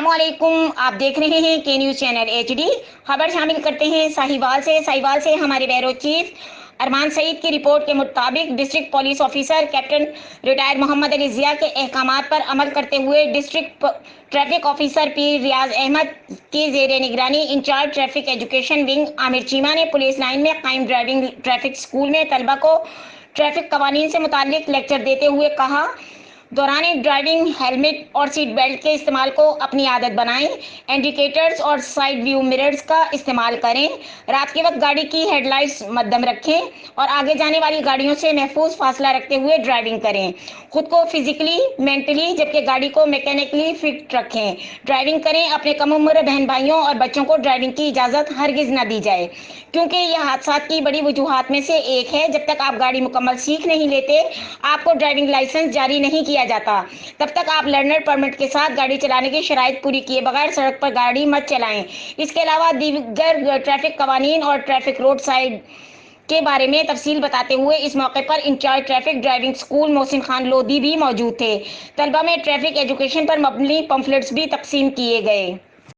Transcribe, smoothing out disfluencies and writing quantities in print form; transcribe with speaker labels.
Speaker 1: अस्सलाम वालेकुम। आप देख रहे हैं के न्यूज़ चैनल HD। खबर शामिल करते हैं साहिवाल से हमारे ब्यूरो चीफ अरमान सईद की रिपोर्ट के मुताबिक district police officer captain retired Mohammad Ali Zia के अहकामात पर अमल करते हुए district traffic officer P Riaz Ahmad की जेर निगरानी in-charge traffic education wing Amir Cheema ने पुलिस लाइन में कायम ड्राइविंग ट्रैफिक स्कूल में तलबा को ट्रैफिक कवानीन से मुताल्लिक लेक्चर देते हुए कहा, दौरान ड्राइविंग हेलमेट और सीट बेल्ट के इस्तेमाल को अपनी आदत बनाएं। इंडिकेटर्स और साइड व्यू मिरर्स का इस्तेमाल करें। रात के वक्त गाड़ी की हेडलाइट्स मद्दम रखें और आगे जाने वाली गाड़ियों से महफूज फासला रखते हुए ड्राइविंग करें। खुद को फिजिकली, मेंटली जबकि गाड़ी को मैकेनिकली फिट रखें। ड्राइविंग करें। अपने कम उम्र बहन भाइयों और बच्चों को ड्राइविंग की इजाज़त हरगिज़ न दी जाए, क्योंकि यह हादसा की बड़ी वजूहात में से एक है। जब तक आप गाड़ी मुकम्मल सीख नहीं लेते, आपको ड्राइविंग लाइसेंस जारी नहीं किया जाता, तब तक आप लर्नर परमिट के साथ गाड़ी चलाने की शराइत पूरी किए बगैर सड़क पर गाड़ी मत चलाएं। इसके अलावा दीगर ट्रैफिक कवानीन और ट्रैफिक रोड साइड के बारे में तफसील बताते हुए इस मौके पर incharge traffic driving school Mohsin Khan Lodhi भी मौजूद थे। तलबा में ट्रैफिक एजुकेशन पर मबनी पम्फलेट्स भी तकसीम किए गए।